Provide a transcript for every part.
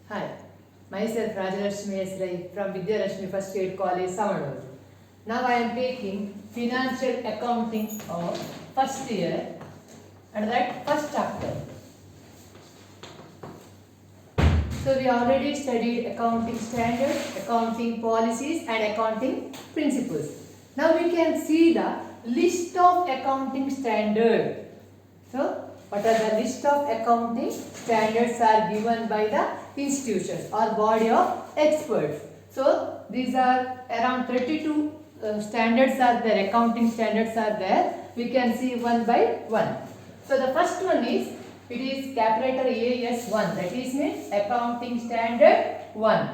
Hi, myself Rajalakshmi S. Rai from Vidyalakshmi First Aid College, Samanur. Now I am taking Financial Accounting of first year and that first chapter. So we already studied accounting standards, accounting policies and accounting principles. Now we can see the list of accounting standards. So what are the list of accounting standards are given by the institutions or body of experts. So these are around 32 standards are there, accounting standards are there. We can see one by one. So the first one is, it is capital letter AS1, that is means accounting standard 1.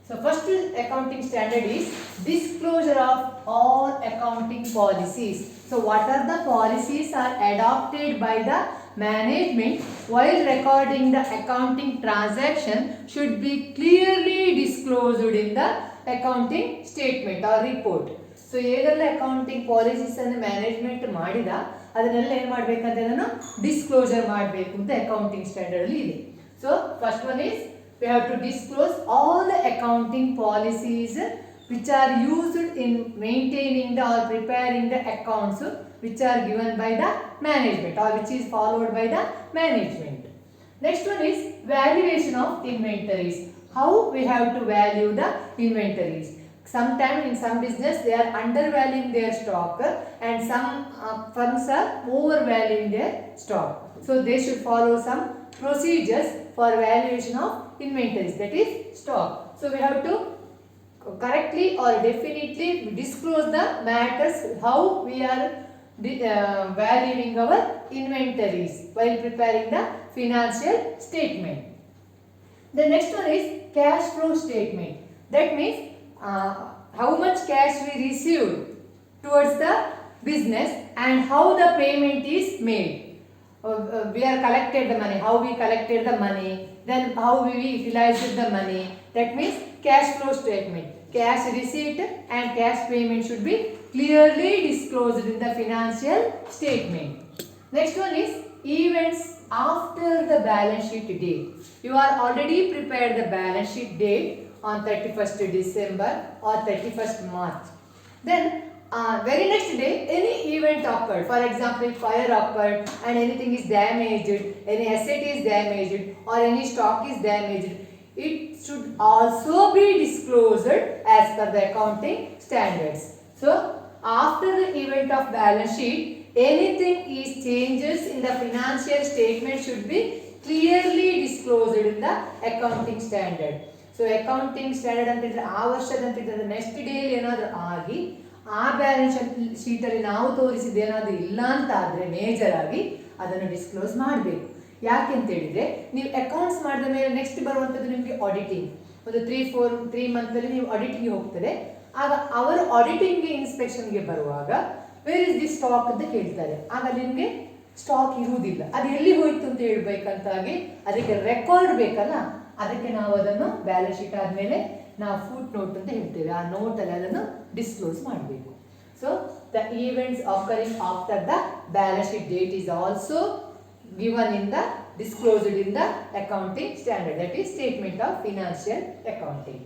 So first accounting standard is disclosure of all accounting policies. So what are the policies are adopted by the management while recording the accounting transaction should be clearly disclosed in the accounting statement or report. So ಏನೆಲ್ಲ accounting policies ಅನ್ನು management ಮಾಡಿದ ಅದನ್ನೆಲ್ಲ ಏನು ಮಾಡಬೇಕಂತ ಅದನ್ನು disclosure ಮಾಡಬೇಕು ಅಂತ accounting standard ಅಲ್ಲಿ ಇದೆ. So first one is we have to disclose all the accounting policies which are used in maintaining the or preparing the accounts which are given by the management or which is followed by the management. Next one is valuation of inventories. How we have to value the inventories. Sometimes in some business they are undervaluing their stock and some firms are overvaluing their stock. So they should follow some procedures for valuation of inventories, that is stock. So we have to correctly or definitely disclose the matters how we are valuing our inventories while preparing the financial statement. The next one is cash flow statement. That means how much cash we received towards the business and how the payment is made. We are collected the money, how we collected the money, then how we utilized the money. That means cash flow statement. Cash receipt and cash payment should be clearly disclosed in the financial statement. Next one is events after the balance sheet date. You are already prepared the balance sheet date on 31st December or 31st March. Then very next day any event occurred. For example, fire occurred and anything is damaged, any asset is damaged or any stock is damaged. It should also be disclosed as per the accounting standards. So after the event of balance sheet, anything is changes in the financial statement should be clearly disclosed in the accounting standard. So accounting standard ಅಂತಂದ್ರೆ ಆ ವರ್ಷದಂತಿದ್ರೆ next day ಏನಾದರೂ ಆಗಿ ಆ balance sheet ಅಲ್ಲಿ ನಾವು ತೋರಿಸಿದ ಏನಾದರೂ ಇಲ್ಲ ಅಂತ ಆದ್ರೆ ಮೇಜರ್ ಆಗಿ ಅದನ್ನು ಡಿಸ್ಕ್ಲೋಸ್ ಮಾಡಬೇಕು. ಯಾಕೆ ಅಂತ ಹೇಳಿದ್ರೆ ನೀವು ಅಕೌಂಟ್ಸ್ ಮಾಡಿದ ಮೇಲೆ ನೆಕ್ಸ್ಟ್ ಬರುವಂಥದ್ದು ನಿಮಗೆ ಆಡಿಟಿಂಗ್. ಒಂದು 3 ಮಂತಲ್ಲಿ ನೀವು ಆಡಿಟಿಂಗ್ಗೆ ಹೋಗ್ತದೆ. ಆಗ ಅವರು ಆಡಿಟಿಂಗ್ಗೆ ಇನ್ಸ್ಪೆಕ್ಷನ್ಗೆ ಬರುವಾಗ ವೇರ್ ಇಸ್ ದಿ ಸ್ಟಾಕ್ ಅಂತ ಕೇಳ್ತಾರೆ. ಆಗ ನಿಮಗೆ ಸ್ಟಾಕ್ ಇರುವುದಿಲ್ಲ, ಅದು ಎಲ್ಲಿ ಹೋಯ್ತು ಅಂತ ಹೇಳ್ಬೇಕಂತಾಗಿ ಅದಕ್ಕೆ ರೆಕಾರ್ಡ್ ಬೇಕಲ್ಲ, ಅದಕ್ಕೆ ನಾವು ಅದನ್ನು ಬ್ಯಾಲೆನ್ಸ್ ಶೀಟ್ ಆದಮೇಲೆ ನಾವು ಫುಟ್ ನೋಟ್ ಅಂತ ಹೇಳ್ತೇವೆ, ಆ ನೋಟಲ್ಲಿ ಅದನ್ನು ಡಿಸ್ಕ್ಲೋಸ್ ಮಾಡಬೇಕು. So the events occurring after the balance sheet date is also given in the disclosed in the accounting standard, that is statement of financial accounting.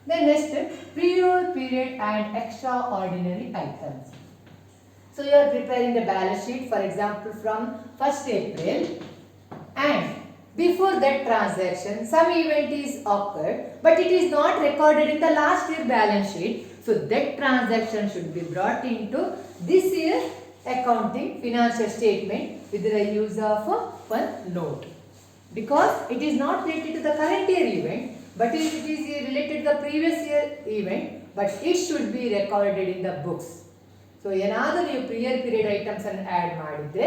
Then next, prior period and extraordinary items. So you are preparing the balance sheet, for example from 1st April, and before that transaction some event is occurred but it is not recorded in the last year balance sheet. So that transaction should be brought into this year accounting financial statement with the use of one note, because it is not related to the current year event but it is related to the previous year event, but it should be recorded in the books. So ಏನಾದರೂ ನೀವು ಪ್ರಿಯರ್ period items ಅನ್ನು add ಮಾಡಿದ್ರೆ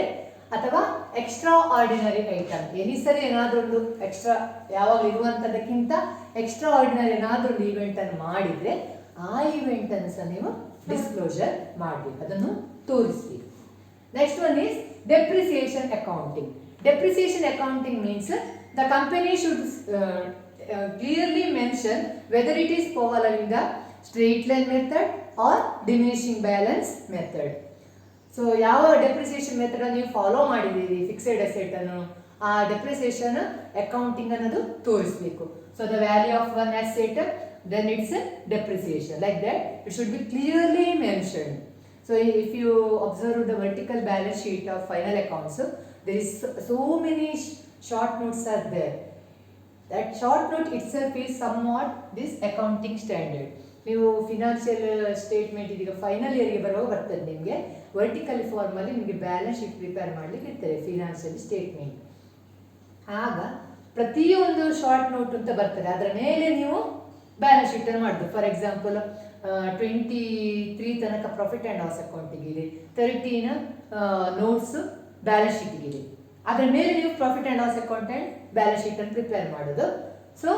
ಅಥವಾ extra ordinary item any ಸರಿ ಏನಾದರೂ ಒಂದು extra ಯಾವಾಗ ಇರುವಂಥದ್ದಕ್ಕಿಂತ extra ordinary ಏನಾದರೂ ಒಂದು ಈವೆಂಟನ್ನು ಮಾಡಿದರೆ ಆ ಈವೆಂಟನ್ನು ಸಹ ನೀವು ಡಿಸ್ಕ್ಲೋಜರ್ ಮಾಡಬೇಕು, ಅದನ್ನು ತೋರಿಸಬೇಕು. Next one is depreciation accounting. Depreciation accounting means the company should clearly mention whether it is following the straight line method or diminishing balance method. So ಯಾವ ಡೆಪ್ರಿಸಿಯೇಷನ್ ಮೆಥಡ್ ನೀವು ಫಾಲೋ ಮಾಡಿದ್ದೀರಿ ಫಿಕ್ಸೆಡ್ ಅಸೆಟ್ ಅನ್ನು ಆ depreciation accounting ಅನ್ನೋದು ತೋರಿಸಬೇಕು. So the value of one asset, then it's a depreciation. Like that, it should be clearly mentioned. So if you observe the vertical balance sheet of final accounts, there is so many short notes are there. That short note itself is somewhat this accounting standard. ನೀವು financial statement ಇದೀಗ final ಇಯರ್ಗೆ ಬರುವಾಗ ಬರ್ತದೆ ನಿಮಗೆ vertical ಫಾರ್ಮಲ್ಲಿ ನಿಮಗೆ balance sheet prepare ಮಾಡಲಿಕ್ಕೆ ಇರ್ತದೆ ಫಿನಾನ್ಷಿಯಲ್ ಸ್ಟೇಟ್ಮೆಂಟ್. ಆಗ ಪ್ರತಿಯೊಂದು ಶಾರ್ಟ್ ನೋಟ್ ಅಂತ ಬರ್ತದೆ, ಅದರ ಮೇಲೆ ನೀವು ಬ್ಯಾಲೆನ್ಸ್ ಶೀಟನ್ನು ಮಾಡೋದು. ಫಾರ್ ಎಕ್ಸಾಂಪಲ್ 23 ತನಕ ಪ್ರಾಫಿಟ್ ಆ್ಯಂಡ್ ಲಾಸ್ ಅಕೌಂಟಿಗಿದೆ, 13 ನೋಟ್ಸ್ ಬ್ಯಾಲೆನ್ಸ್ ಶೀಟಿಗಿದೆ, ಅದರ ಮೇಲೆ ನೀವು profit and loss account and balance ಶೀಟನ್ನು ಪ್ರಿಪೇರ್ ಮಾಡೋದು. So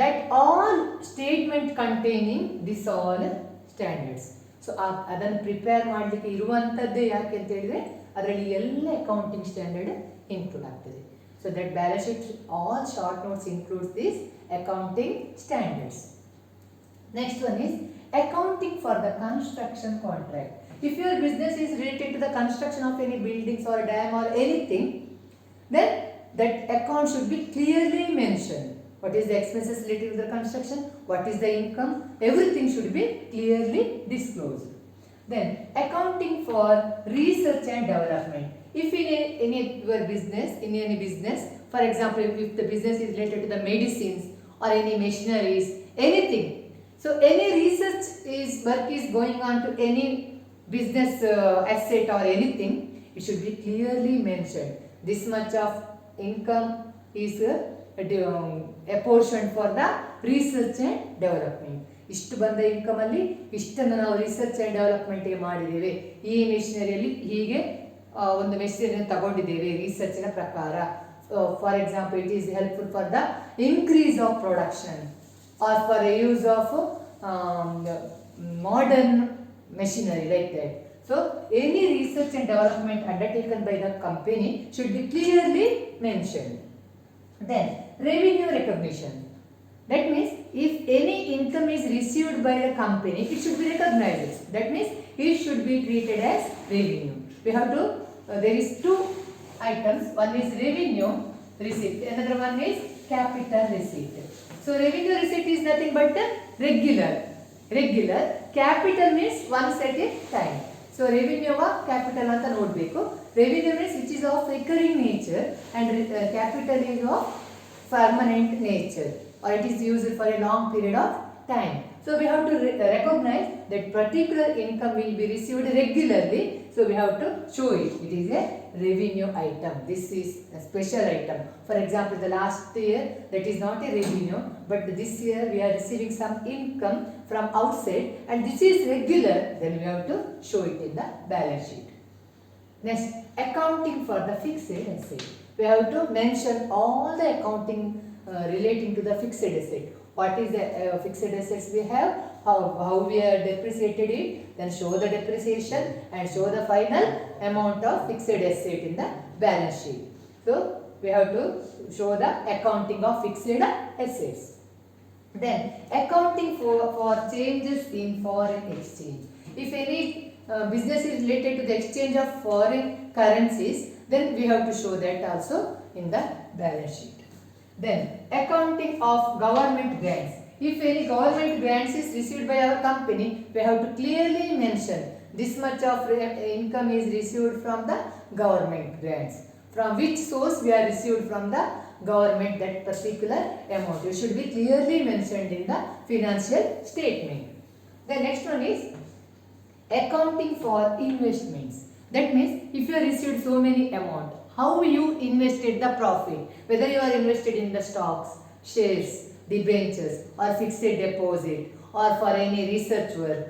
that all statement containing this all standards. So ಅದನ್ನು ಪ್ರಿಪೇರ್ ಮಾಡಲಿಕ್ಕೆ ಇರುವಂಥದ್ದೇ ಯಾಕೆ ಅಂತ ಹೇಳಿದರೆ ಅದರಲ್ಲಿ ಎಲ್ಲ ಅಕೌಂಟಿಂಗ್ ಸ್ಟ್ಯಾಂಡರ್ಡ್ ಇನ್ಕ್ಲೂಡ್ ಆಗ್ತದೆ. So that balance sheet all short notes includes this accounting standards. Next one is accounting for the construction contract. If your business is related to the construction of any buildings or dam or anything, then that account should be clearly mentioned. What is the expenses related to the construction, what is the income, everything should be clearly disclosed. Then accounting for research and development. If in any business, for example, if the business is related to the medicines or any machineries, anything, so any research work is going on to any business asset or anything, it should be clearly mentioned. This much of income is apportioned for the research and development. ಇಷ್ಟು ಬಂದ income ಅಲ್ಲಿ ಇಷ್ಟನ್ನು ನಾವು research and ಡೆವಲಪ್ಮೆಂಟ್ಗೆ ಮಾಡಿದ್ದೇವೆ, ಈ ಮೆಷಿನರಿಯಲ್ಲಿ ಹೀಗೆ ಒಂದು ಮೆಷಿನರಿಯನ್ನು ತಗೊಂಡಿದ್ದೇವೆ ರಿಸರ್ಚಿನ ಪ್ರಕಾರ. For example, it is helpful for the increase of production or for the use of modern machinery, like that. So any research and development undertaken by the company should be clearly mentioned. Then revenue recognition. That means if any income is received by the company, it should be recognized. That means it should be treated as revenue. We have to there is two items. One is revenue receipt, another one is capital receipt. So revenue receipt is nothing but regular. Capital means once at a time. So revenue wa capital anta nodbeku. Revenue means which is of recurring nature and capital is of permanent nature, or it is used for a long period of time. So we have to recognize that particular income will be received regularly. So we have to show it. It is a revenue item. This is a special item. For example, the last year that is not a revenue, but this year we are receiving some income from outside and this is regular. Then we have to show it in the balance sheet. Next, accounting for the fixed asset. We have to mention all the accounting relating to the fixed asset. What is the fixed assets we have, how we have depreciated it, then show the depreciation and show the final amount of fixed asset in the balance sheet. So we have to show the accounting of fixed assets. Then accounting for changes in foreign exchange. If any business is related to the exchange of foreign currencies, then we have to show that also in the balance sheet. Then accounting of government grants. If any government grants is received by our company, we have to clearly mention this much of income is received from the government grants. From which source we are received from the government that particular amount. It should be clearly mentioned in the financial statement. The next one is accounting for investments. That means if you have received so many amount, how you invested the profit, whether you are invested in the stocks, shares, debentures or fixed deposit or for any research work,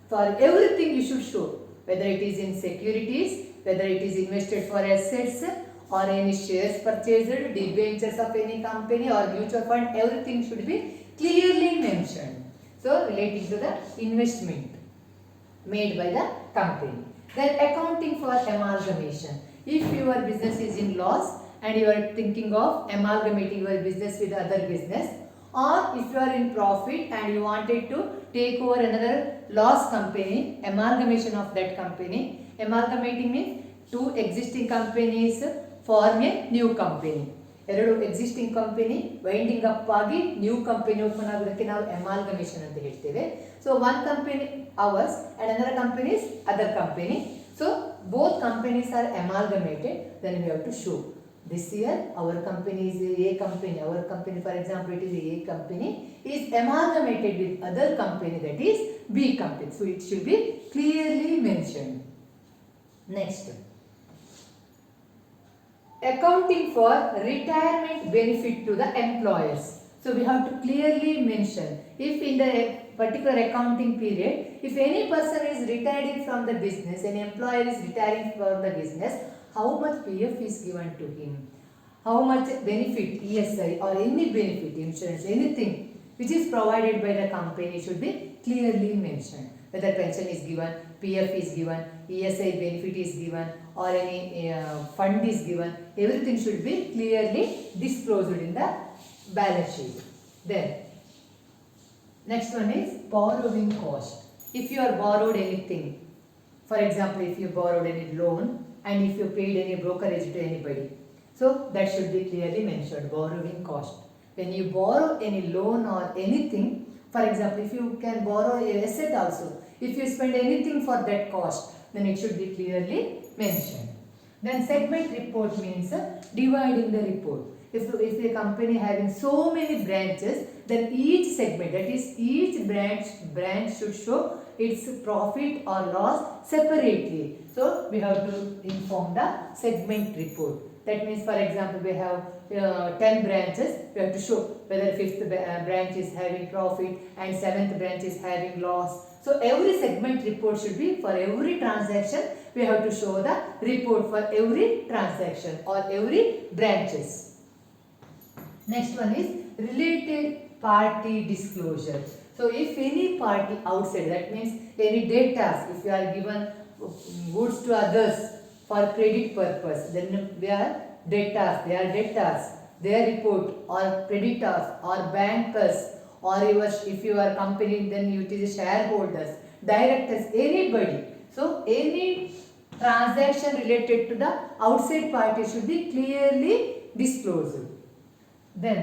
for everything you should show, whether it is in securities, whether it is invested for assets or any shares purchased, debentures of any company or mutual fund, everything should be clearly mentioned. So relating to the investment made by the company. Then accounting for amalgamation. If your business is in loss and you are thinking of amalgamating your business with other business, or if you are in profit and you wanted to take over another loss company, amalgamation of that company. Amalgamating means two existing companies form a new company. ಎರಡು existing company winding up ಆಗಿ new company open ಆಗೋದಕ್ಕೆ ನಾವು amalgamation ಅಂತ ಹೇಳ್ತೇವೆ. So one company ours and another company is other company. So both companies are amalgamated, then we have to show this year our company is A company, our company for example it is A company is amalgamated with other company that is B company. So it should be clearly mentioned. Next, accounting for retirement benefit to the employers. So we have to clearly mention if in the particular accounting period, if any person is retiring from the business, an employer is retiring from the business, how much PF is given to him, how much benefit, ESI or any benefit, insurance, anything which is provided by the company should be clearly mentioned. Whether pension is given, PF is given, ESI benefit is given or any fund is given, everything should be clearly disclosed in the balance sheet. Then next one is borrowing cost. If you are borrowed anything, for example if you borrowed any loan and if you paid any brokerage to anybody, so that should be clearly mentioned, borrowing cost. When you borrow any loan or anything, for example if you can borrow a asset also, if you spend anything for that cost, then it should be clearly mentioned. Then segment report means dividing the report. If a company having so many branches, then each segment, that is each branch should show its profit or loss separately. So we have to inform the segment report. That means for example we have 10 branches, we have to show whether 5th branch is having profit and 7th branch is having loss. So every segment report should be for every transaction, we have to show the report for every transaction or every branches. Next one is related party disclosure. So if any party outside, that means any debtors, if you are given goods to others for credit purpose, then they are debtors, their report or creditors or bankers or if you are company then it is shareholders, directors, anybody. So any transaction related to the outside party should be clearly disclosed. Then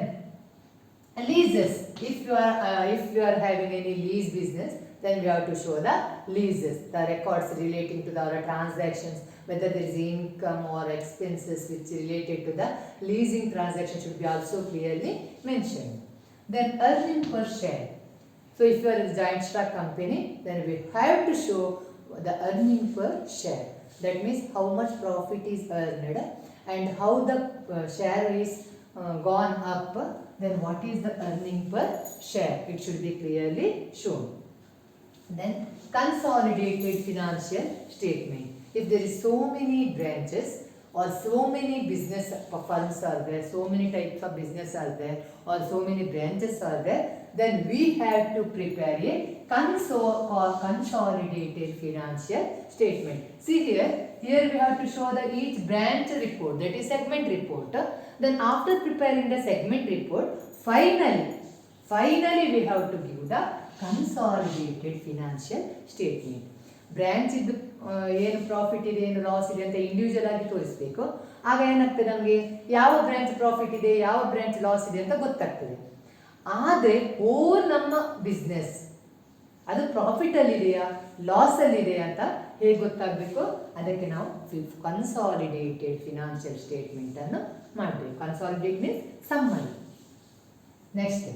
leases, if you are having any lease business, then we have to show the leases, the records relating to our transactions, whether there is income or expenses which related to the leasing transaction should be also clearly mentioned. Then earning per share. So if you are a joint stock company, then we have to show the earning per share. That means how much profit is earned and how the share is gone up, then what is the earning per share, it should be clearly shown. Then consolidated financial statement. If there is so many branches or so many business firms are there, so many types of business are there or so many branches are there, then we have to prepare a consolidated financial statement. See here we have to show the each branch report, that is segment report. Then after preparing the segment report, finally we have to give the consolidated financial statement. Branch ಇದ್ದು ಏನು profit ಇದೆ ಏನು loss ಇದೆ ಅಂತ individual ಆಗಿ ತೋರಿಸಬೇಕು. ಆಗ ಏನಾಗ್ತದೆ, ನಮಗೆ ಯಾವ ಬ್ರ್ಯಾಂಚ್ ಪ್ರಾಫಿಟ್ ಇದೆ ಯಾವ ಬ್ರ್ಯಾಂಚ್ ಲಾಸ್ ಇದೆ ಅಂತ ಗೊತ್ತಾಗ್ತದೆ. ಆದರೆ ನಮ್ಮ ಬಿಸ್ನೆಸ್ ಅದು ಪ್ರಾಫಿಟಲ್ಲಿದೆಯಾ ಲಾಸಲ್ಲಿದೆಯಾ ಅಂತ ಹೇಗೆ ಗೊತ್ತಾಗಬೇಕು, ಅದಕ್ಕೆ ನಾವು ಕನ್ಸಾಲಿಡೇಟೆಡ್ ಫಿನಾನ್ಷಿಯಲ್ ಸ್ಟೇಟ್ಮೆಂಟನ್ನು ಮಾಡಬೇಕು. Consolidate means summary. Next,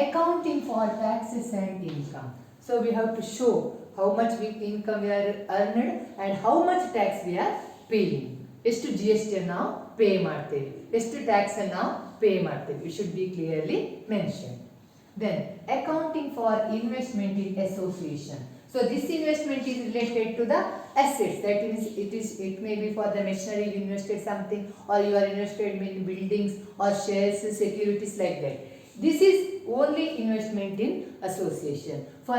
accounting for taxes and income. So we have to show how much income we are earned and how much tax we are paying. ಎಷ್ಟು GST ನಾವು ಪೇ ಮಾಡ್ತೇವೆ, ಎಷ್ಟು tax ನಾವು pay ಮಾಡ್ತೇವೆ, it should be clearly mentioned. Then accounting for investment in association. So this investment is related to the assets, that is it may be for the machinery you invested something or you are invested in buildings or shares, securities like that. This is only investment in association. For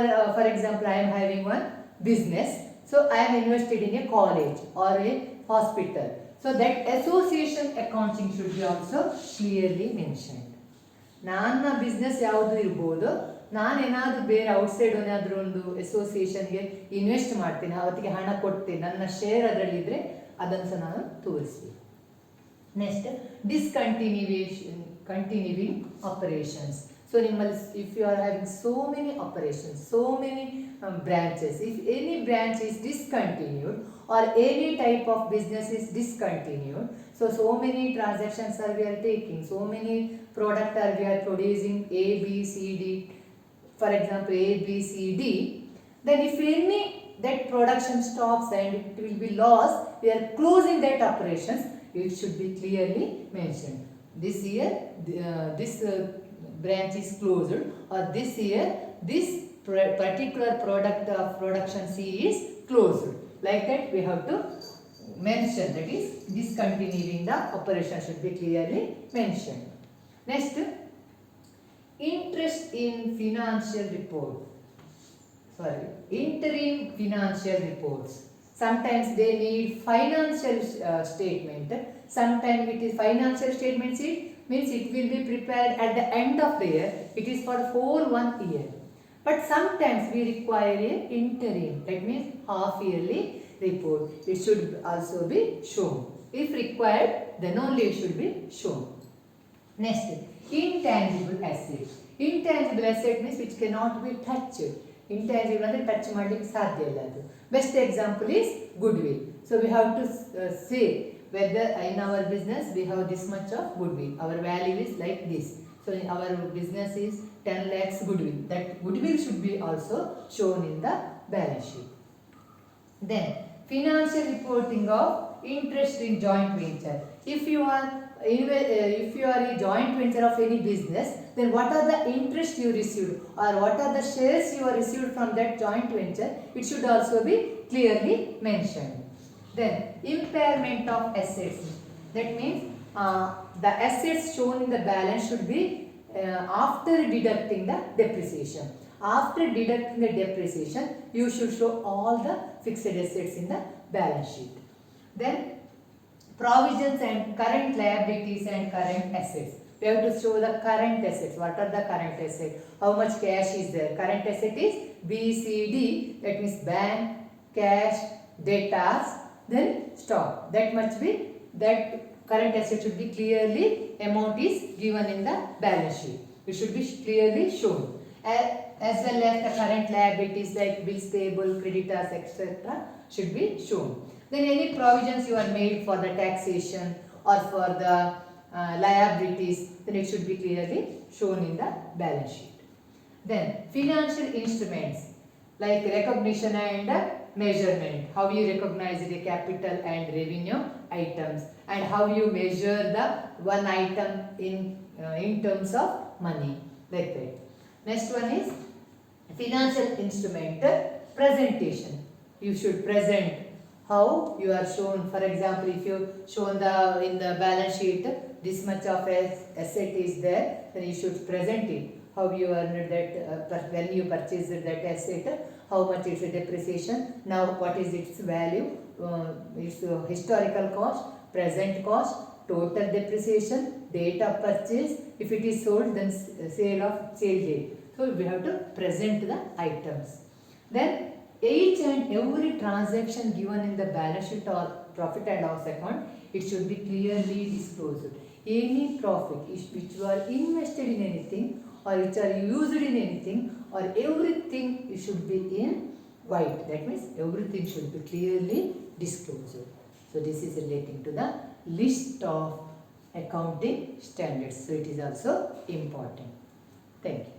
example, I am having one business, so I am invested in a college or a hospital. So that association accounting should be also clearly mentioned. ನನ್ನ business ಯಾವುದು ಇರ್ಬೋದು, ನಾನೇನಾದರೂ ಬೇರೆ outside ಏನಾದರೂ ಒಂದು ಅಸೋಸಿಯೇಷನ್ಗೆ invest ಮಾಡ್ತೀನಿ, ಅವತ್ತಿಗೆ ಹಣ ಕೊಡ್ತೀನಿ, ನನ್ನ ಶೇರ್ ಅದರಲ್ಲಿದ್ದರೆ ಅದನ್ನು ಸಹ ನಾನು ತೋರಿಸ್ತೀನಿ. Next, continuing operations. So, if you are having so many operations, so many branches, if any branch is discontinued or any type of business is discontinued, so many transactions are we are taking, so many product are we are producing A, B, C, D, for example A, B, C, D, then if any that production stops and it will be lost, we are closing that operations, it should be clearly mentioned. This year this branch is closed, or this year this particular product of production C is closed. Like that we have to mention, that is discontinuing the operation should be clearly mentioned. Next, interest in financial report. Sorry, interim financial reports. Sometimes they need financial statement. Sometimes it is financial statement sheet, means it will be prepared at the end of the year. It is for whole 1 year. But sometimes we require a interim, that means half yearly report. It should also be shown. If required, then only it should be shown. Next, intangible asset. Intangible asset means which cannot be touched. Intangible ಅಂದರೆ touch ಮಾಡಲಿಕ್ಕೆ ಸಾಧ್ಯ ಇಲ್ಲ ಅದು. Best example is goodwill. So we have to say whether in our business we have this much of goodwill. Our value is like this. So our business is 10 lakhs goodwill. That goodwill should be also shown in the balance sheet. Then financial reporting of interest in joint venture. If you are a joint venture of any business, then what are the interest you received or what are the shares you are received from that joint venture, it should also be clearly mentioned. Then impairment of assets. That means the assets shown in the balance should be after deducting the depreciation. After deducting the depreciation, you should show all the fixed assets in the balance sheet. Then provisions and current liabilities and current assets. We have to show the current assets. What are the current assets? How much cash is there? Current asset is BCD, that means bank, cash, debtors, then stock. That much be, that current asset should be clearly, amount is given in the balance sheet. It should be clearly shown. As well as the current liabilities like bills payable, creditors, etc. should be shown. Then any provisions you are made for the taxation or for the liabilities, then it should be clearly shown in the balance sheet. Then financial instruments like recognition and measurement. How you recognize the capital and revenue items and how you measure the one item in terms of money, like that. Next one is financial instrument presentation. You should present how you are shown. For example, if you shown in the balance sheet this much of asset is there, then you should present it. How you earned that when you purchased that asset, how much is the depreciation, now what is its value, its historical cost, present cost, total depreciation, date of purchase, if it is sold then sale date. So we have to present the items. Then each and every transaction given in the balance sheet or profit and loss account, it should be clearly disclosed. Any profit which you are invested in anything or which are used in anything or everything, it should be in white. That means everything should be clearly disclosed. So this is relating to the list of accounting standards. So it is also important. Thank you.